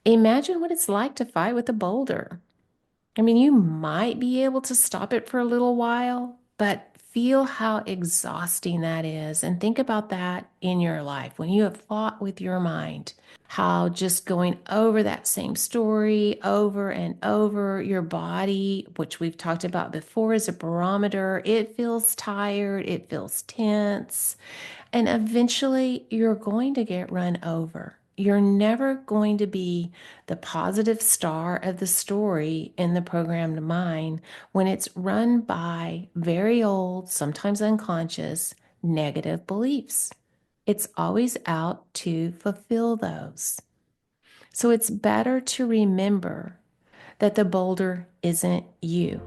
Imagine what it's like to fight with a boulder. I mean, you might be able to stop it for a little while, but feel how exhausting that is. And think about that in your life when you have fought with your mind, how just going over that same story over and over, your body, which we've talked about before, is a barometer. It feels tired, it feels tense. And eventually, you're going to get run over. You're never going to be the positive star of the story in the programmed mind when it's run by very old, sometimes unconscious, negative beliefs. It's always out to fulfill those. So it's better to remember that the boulder isn't you.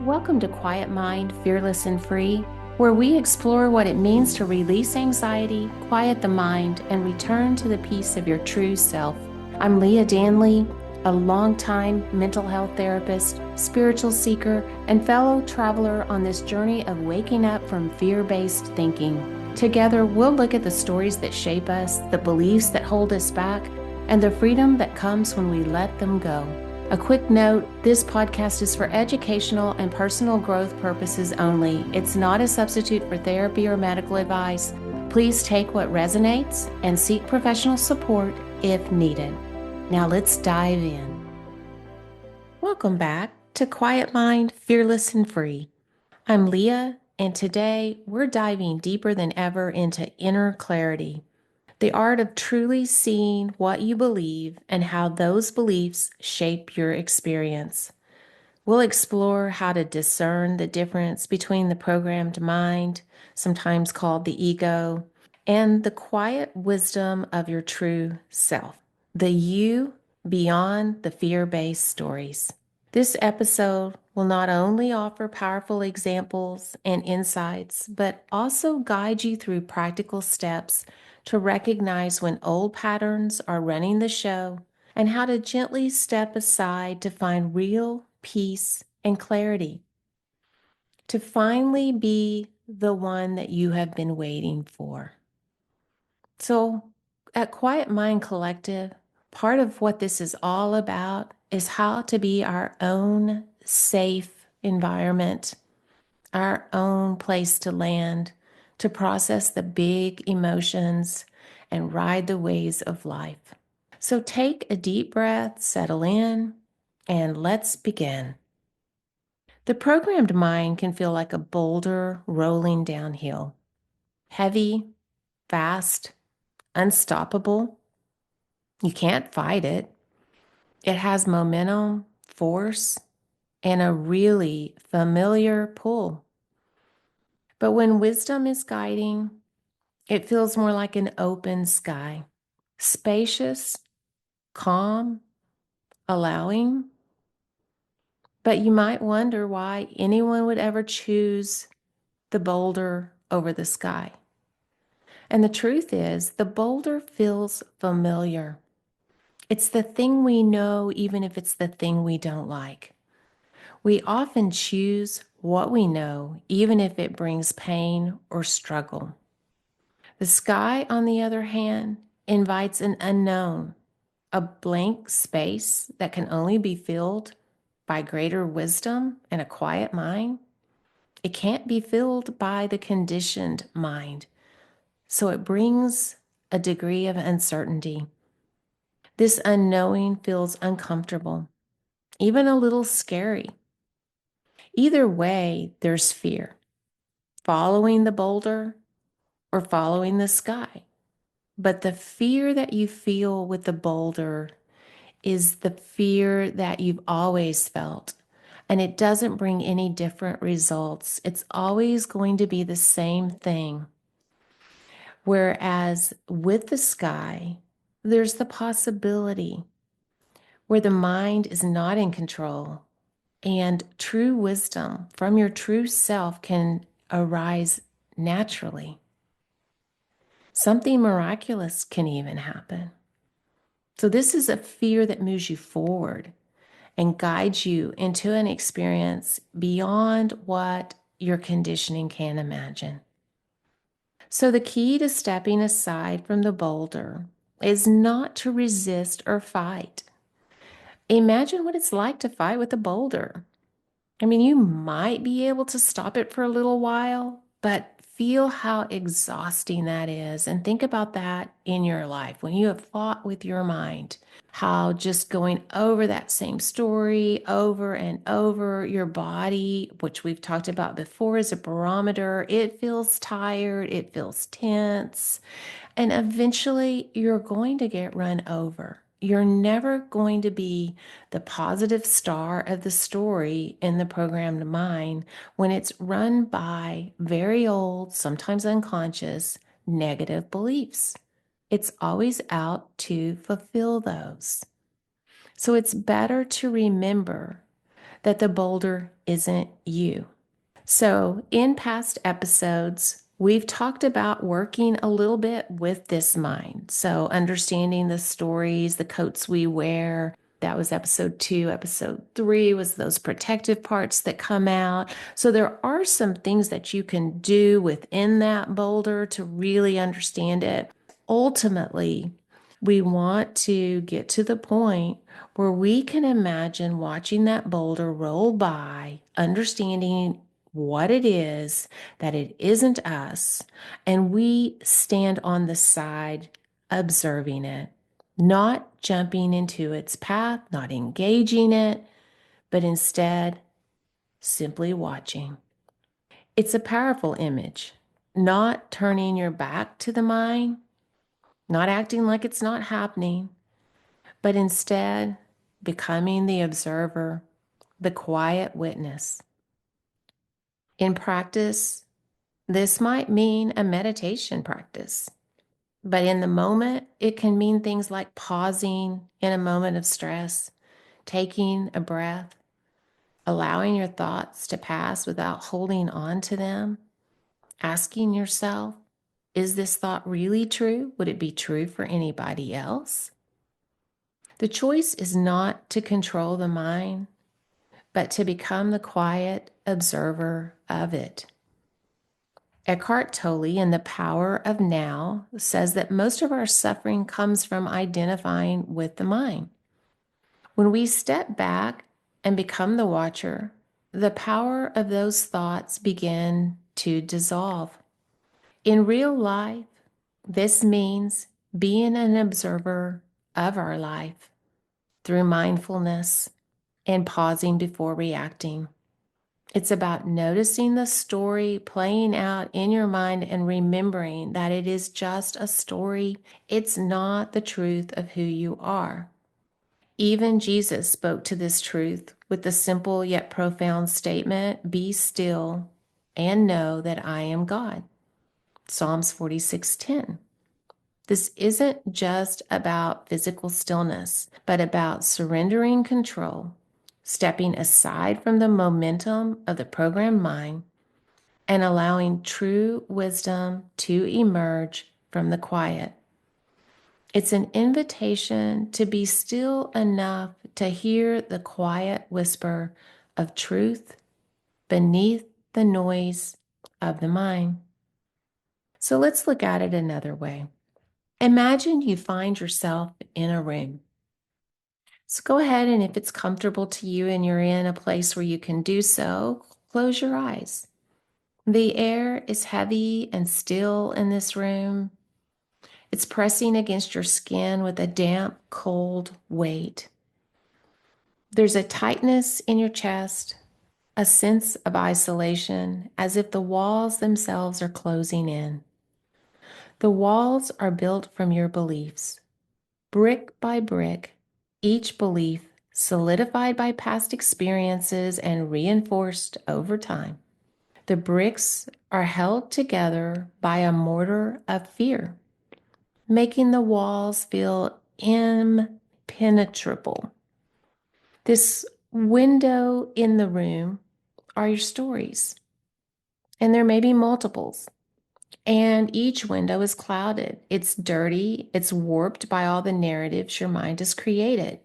Welcome to Quiet Mind, Fearless and Free, where we explore what it means to release anxiety, quiet the mind, and return to the peace of your true self. I'm Leah Danley, a longtime mental health therapist, spiritual seeker, and fellow traveler on this journey of waking up from fear-based thinking. Together, we'll look at the stories that shape us, the beliefs that hold us back, and the freedom that comes when we let them go. A quick note, this podcast is for educational and personal growth purposes only. It's not a substitute for therapy or medical advice. Please take what resonates and seek professional support if needed. Now let's dive in. Welcome back to Quiet Mind, Fearless and Free. I'm Leah, and today we're diving deeper than ever into inner clarity. The art of truly seeing what you believe and how those beliefs shape your experience. We'll explore how to discern the difference between the programmed mind, sometimes called the ego, and the quiet wisdom of your true self, the you beyond the fear-based stories. This episode will not only offer powerful examples and insights, but also guide you through practical steps to recognize when old patterns are running the show and how to gently step aside to find real peace and clarity, to finally be the one that you have been waiting for. So, at Quiet Mind Collective, part of what this is all about is how to be our own safe environment, our own place to land, to process the big emotions and ride the waves of life. So take a deep breath, settle in, and let's begin. The programmed mind can feel like a boulder rolling downhill, heavy, fast, unstoppable. You can't fight it. It has momentum, force, and a really familiar pull. But when wisdom is guiding, it feels more like an open sky, spacious, calm, allowing. But you might wonder why anyone would ever choose the boulder over the sky. And the truth is, the boulder feels familiar. It's the thing we know, even if it's the thing we don't like. We often choose what we know, even if it brings pain or struggle. The sky, on the other hand, invites an unknown, a blank space that can only be filled by greater wisdom and a quiet mind. It can't be filled by the conditioned mind. So it brings a degree of uncertainty. This unknowing feels uncomfortable, even a little scary. Either way, there's fear, following the boulder or following the sky. But the fear that you feel with the boulder is the fear that you've always felt. And it doesn't bring any different results. It's always going to be the same thing. Whereas with the sky, there's the possibility where the mind is not in control and true wisdom from your true self can arise naturally. Something miraculous can even happen. So, this is a fear that moves you forward and guides you into an experience beyond what your conditioning can imagine. So, the key to stepping aside from the boulder is not to resist or fight. Imagine what it's like to fight with a boulder. I mean, you might be able to stop it for a little while, but feel how exhausting that is. And think about that in your life when you have fought with your mind, how just going over that same story over and over, your body, which we've talked about before, is a barometer. It feels tired, it feels tense. And eventually, you're going to get run over. You're never going to be the positive star of the story in the programmed mind when it's run by very old, sometimes unconscious, negative beliefs. It's always out to fulfill those. So it's better to remember that the boulder isn't you. So, in past episodes, we've talked about working a little bit with this mind. So, understanding the stories, the coats we wear. That was episode 2. Episode 3 was those protective parts that come out. So, there are some things that you can do within that boulder to really understand it. Ultimately, we want to get to the point where we can imagine watching that boulder roll by, understanding what it is, that it isn't us, and we stand on the side observing it, not jumping into its path, not engaging it, but instead simply watching. It's a powerful image, not turning your back to the mind, not acting like it's not happening, but instead becoming the observer, the quiet witness. In practice, this might mean a meditation practice, but in the moment, it can mean things like pausing in a moment of stress, taking a breath, allowing your thoughts to pass without holding on to them, asking yourself, is this thought really true? Would it be true for anybody else? The choice is not to control the mind, but to become the quiet observer of it. Eckhart Tolle in The Power of Now says that most of our suffering comes from identifying with the mind. When we step back and become the watcher, the power of those thoughts begin to dissolve. In real life, this means being an observer of our life through mindfulness and pausing before reacting. It's about noticing the story playing out in your mind and remembering that it is just a story. It's not the truth of who you are. Even Jesus spoke to this truth with the simple yet profound statement, "Be still and know that I am God." Psalms 46:10. This isn't just about physical stillness, but about surrendering control, stepping aside from the momentum of the programmed mind, and allowing true wisdom to emerge from the quiet. It's an invitation to be still enough to hear the quiet whisper of truth beneath the noise of the mind. So let's look at it another way. Imagine you find yourself in a room. So go ahead, and if it's comfortable to you and you're in a place where you can do so, close your eyes. The air is heavy and still in this room. It's pressing against your skin with a damp, cold weight. There's a tightness in your chest, a sense of isolation, as if the walls themselves are closing in. The walls are built from your beliefs, brick by brick, each belief solidified by past experiences and reinforced over time. The bricks are held together by a mortar of fear, making the walls feel impenetrable. This window in the room are your stories, and there may be multiples. And each window is clouded. It's dirty. It's warped by all the narratives your mind has created.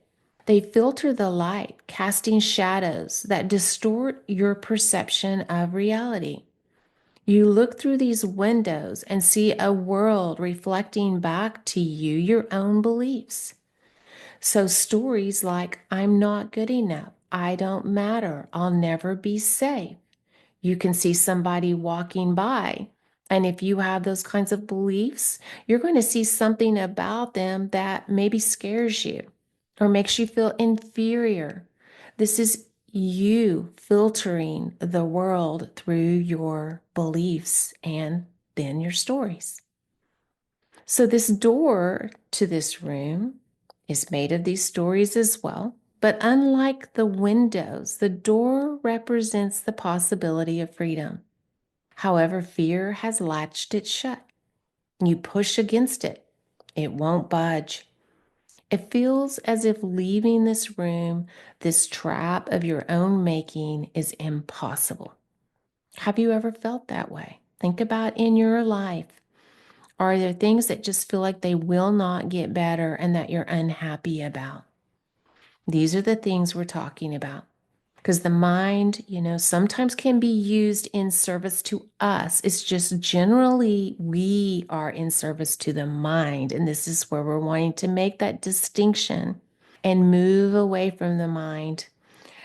They filter the light, casting shadows that distort your perception of reality. You look through these windows and see a world reflecting back to you your own beliefs. So, stories like, I'm not good enough, I don't matter, I'll never be safe. You can see somebody walking by. And if you have those kinds of beliefs, you're going to see something about them that maybe scares you or makes you feel inferior. This is you filtering the world through your beliefs and then your stories. So, this door to this room is made of these stories as well. But unlike the windows, the door represents the possibility of freedom. However, fear has latched it shut. You push against it, it won't budge. It feels as if leaving this room, this trap of your own making, is impossible. Have you ever felt that way? Think about in your life. Are there things that just feel like they will not get better and that you're unhappy about? These are the things we're talking about. Because the mind, sometimes can be used in service to us. It's just generally we are in service to the mind. And this is where we're wanting to make that distinction and move away from the mind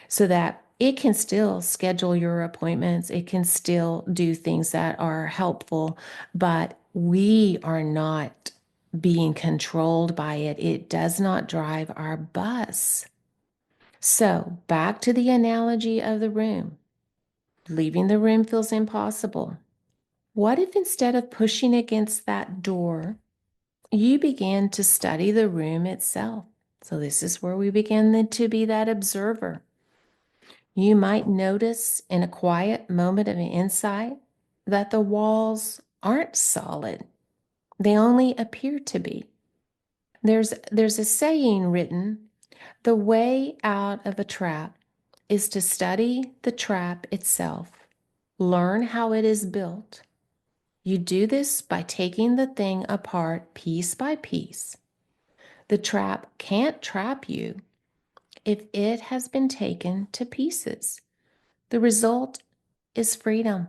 so that it can still schedule your appointments. It can still do things that are helpful, but we are not being controlled by it. It does not drive our bus. So, back to the analogy of the room. Leaving the room feels impossible. What if instead of pushing against that door, you began to study the room itself? So, this is where we begin to be that observer. You might notice in a quiet moment of insight that the walls aren't solid. They only appear to be. There's a saying written, the way out of a trap is to study the trap itself, learn how it is built. You do this by taking the thing apart piece by piece. The trap can't trap you if it has been taken to pieces. The result is freedom.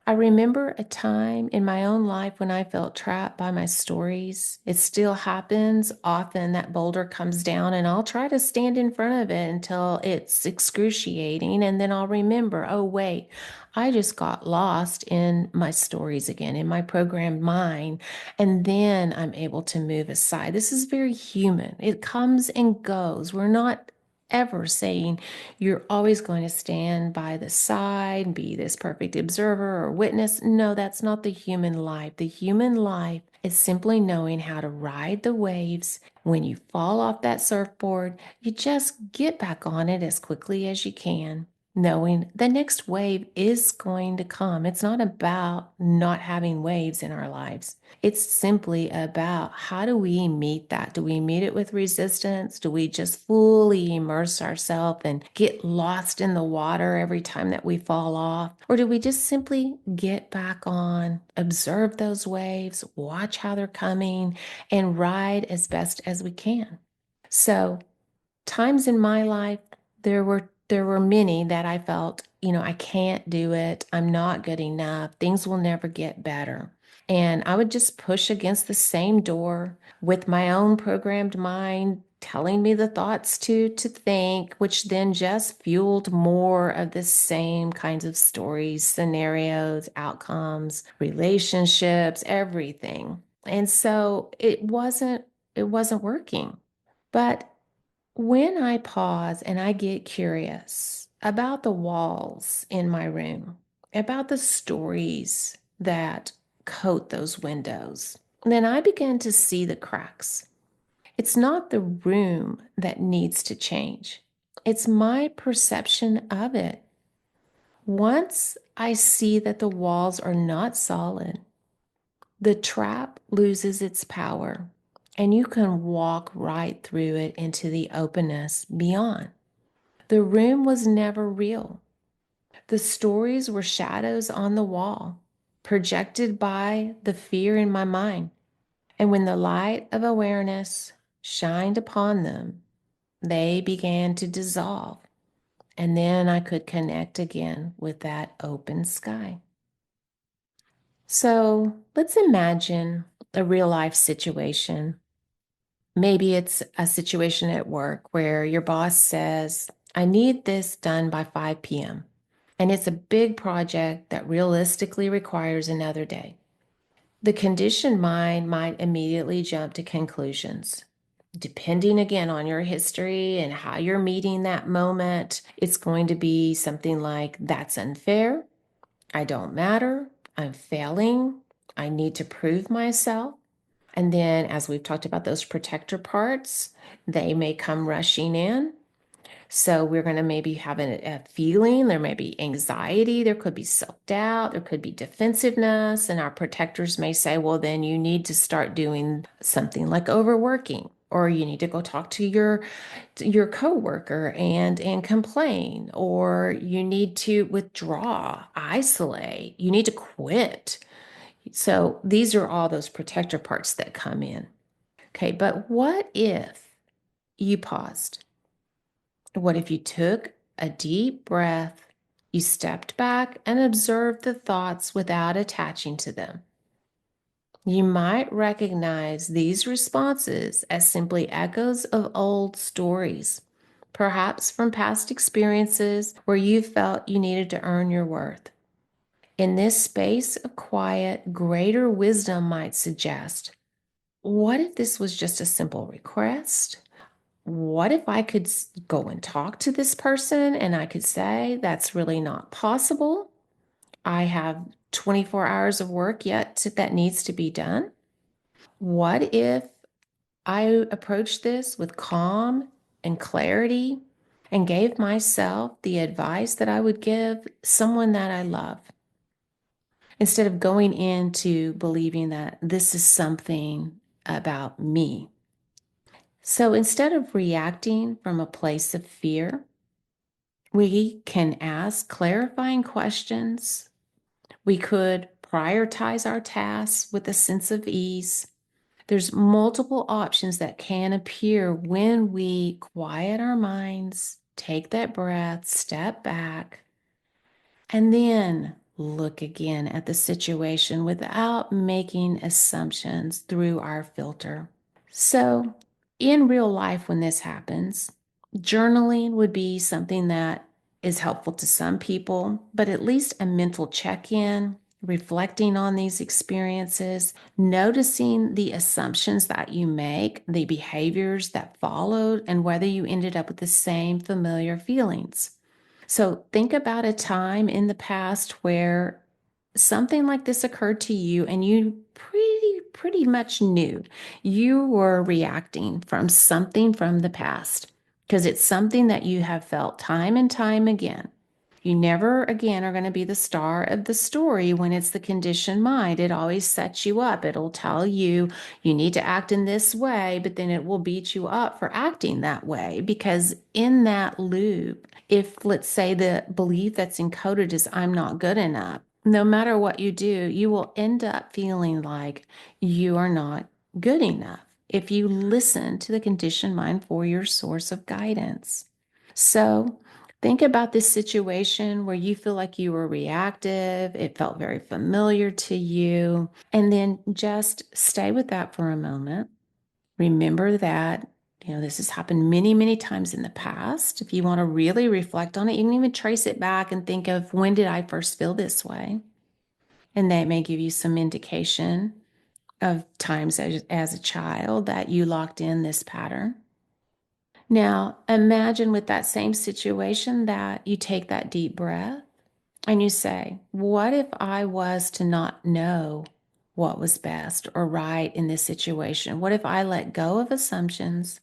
I remember a time in my own life when I felt trapped by my stories. It still happens often. That boulder comes down, and I'll try to stand in front of it until it's excruciating. And then I'll remember, oh, wait, I just got lost in my stories again, in my programmed mind. And then I'm able to move aside. This is very human. It comes and goes. We're not ever saying you're always going to stand by the side, be this perfect observer or witness. No, that's not the human life. The human life is simply knowing how to ride the waves. When you fall off that surfboard, you just get back on it as quickly as you can, knowing the next wave is going to come. It's not about not having waves in our lives. It's simply about how do we meet that? Do we meet it with resistance? Do we just fully immerse ourselves and get lost in the water every time that we fall off? Or do we just simply get back on, observe those waves, watch how they're coming, and ride as best as we can? So, times in my life, there were many that I felt, I can't do it. I'm not good enough. Things will never get better. And I would just push against the same door with my own programmed mind telling me the thoughts to think, which then just fueled more of the same kinds of stories, scenarios, outcomes, relationships, everything. And so it wasn't working. But when I pause and I get curious about the walls in my room, about the stories that coat those windows, then I begin to see the cracks. It's not the room that needs to change, it's my perception of it. Once I see that the walls are not solid, the trap loses its power, and you can walk right through it into the openness beyond. The room was never real. The stories were shadows on the wall, projected by the fear in my mind. And when the light of awareness shined upon them, they began to dissolve. And then I could connect again with that open sky. So let's imagine a real life situation. Maybe it's a situation at work where your boss says, I need this done by 5 p.m. And it's a big project that realistically requires another day. The conditioned mind might immediately jump to conclusions. Depending again on your history and how you're meeting that moment, it's going to be something like, that's unfair. I don't matter. I'm failing. I need to prove myself. And then, as we've talked about those protector parts, they may come rushing in. So we're going to maybe have a feeling, there may be anxiety, there could be self-doubt, there could be defensiveness, and our protectors may say, well, then you need to start doing something like overworking, or you need to go talk to your coworker and complain, or you need to withdraw, isolate, you need to quit. So these are all those protector parts that come in. Okay, but what if you paused? What if you took a deep breath, you stepped back and observed the thoughts without attaching to them? You might recognize these responses as simply echoes of old stories, perhaps from past experiences where you felt you needed to earn your worth. In this space of quiet, greater wisdom might suggest, what if this was just a simple request? What if I could go and talk to this person and I could say, that's really not possible. I have 24 hours of work yet that needs to be done. What if I approached this with calm and clarity and gave myself the advice that I would give someone that I love, instead of going into believing that this is something about me? So instead of reacting from a place of fear, we can ask clarifying questions. We could prioritize our tasks with a sense of ease. There's multiple options that can appear when we quiet our minds, take that breath, step back, and then look again at the situation without making assumptions through our filter. So, in real life, when this happens, journaling would be something that is helpful to some people, but at least a mental check in, reflecting on these experiences, noticing the assumptions that you make, the behaviors that followed, and whether you ended up with the same familiar feelings. So, think about a time in the past where something like this occurred to you and you pretty much knew you were reacting from something from the past, because it's something that you have felt time and time again. You never again are going to be the star of the story when it's the conditioned mind. It always sets you up. It'll tell you you need to act in this way, but then it will beat you up for acting that way, because in that loop, if let's say the belief that's encoded is I'm not good enough, no matter what you do, you will end up feeling like you are not good enough if you listen to the conditioned mind for your source of guidance. So think about this situation where you feel like you were reactive, it felt very familiar to you, and then just stay with that for a moment. Remember that, this has happened many, many times in the past. If you want to really reflect on it, you can even trace it back and think of, when did I first feel this way? And that may give you some indication of times as a child that you locked in this pattern. Now, imagine with that same situation that you take that deep breath and you say, what if I was to not know what was best or right in this situation? What if I let go of assumptions,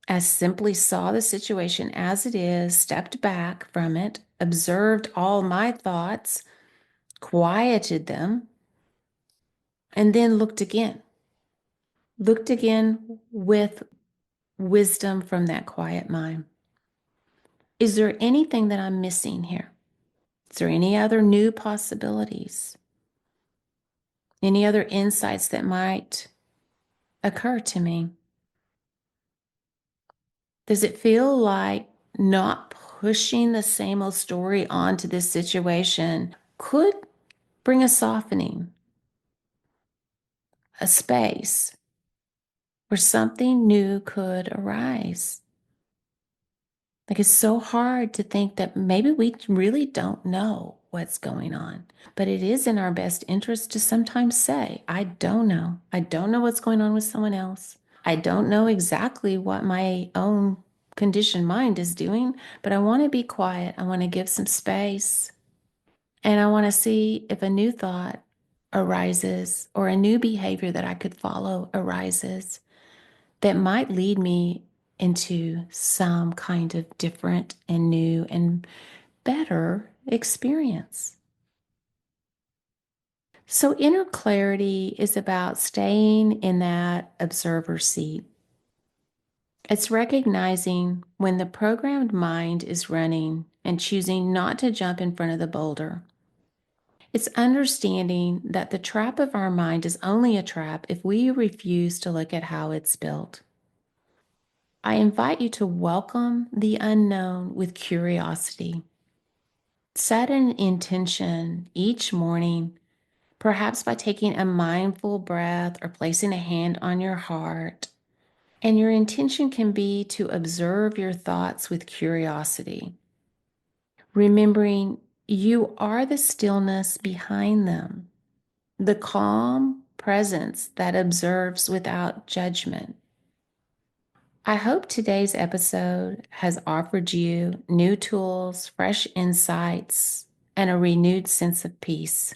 as simply saw the situation as it is, stepped back from it, observed all my thoughts, quieted them, and then looked again with wisdom from that quiet mind? Is there anything that I'm missing here? Is there any other new possibilities? Any other insights that might occur to me? Does it feel like not pushing the same old story onto this situation could bring a softening, a space where something new could arise. Like it's so hard to think that maybe we really don't know what's going on, but it is in our best interest to sometimes say, I don't know. I don't know what's going on with someone else. I don't know exactly what my own conditioned mind is doing, but I want to be quiet. I want to give some space, and I want to see if a new thought arises or a new behavior that I could follow arises that might lead me into some kind of different and new and better experience. So, inner clarity is about staying in that observer seat. It's recognizing when the programmed mind is running and choosing not to jump in front of the boulder. It's understanding that the trap of our mind is only a trap if we refuse to look at how it's built. I invite you to welcome the unknown with curiosity. Set an intention each morning, perhaps by taking a mindful breath or placing a hand on your heart. And your intention can be to observe your thoughts with curiosity, remembering you are the stillness behind them, the calm presence that observes without judgment. I hope today's episode has offered you new tools, fresh insights, and a renewed sense of peace.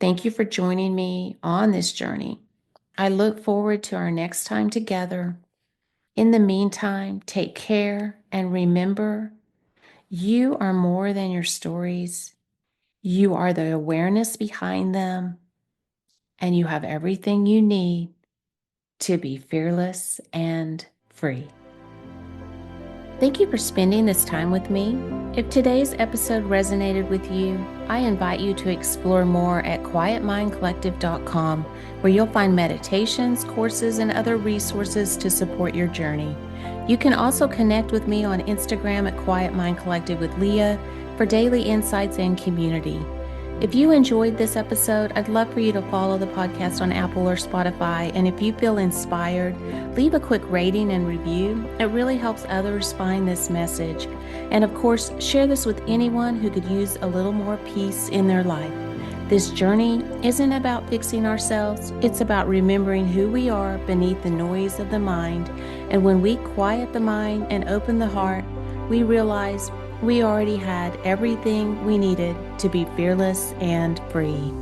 Thank you for joining me on this journey. I look forward to our next time together. In the meantime, take care and remember, you are more than your stories. You are the awareness behind them, and you have everything you need to be fearless and free. Thank you for spending this time with me. If today's episode resonated with you, I invite you to explore more at QuietMindCollective.com, where you'll find meditations, courses, and other resources to support your journey. You can also connect with me on Instagram at Quiet Mind Collective with Leah for daily insights and community. If you enjoyed this episode, I'd love for you to follow the podcast on Apple or Spotify. And if you feel inspired, leave a quick rating and review. It really helps others find this message. And of course, share this with anyone who could use a little more peace in their life. This journey isn't about fixing ourselves. It's about remembering who we are beneath the noise of the mind. And when we quiet the mind and open the heart, we realize we already had everything we needed to be fearless and free.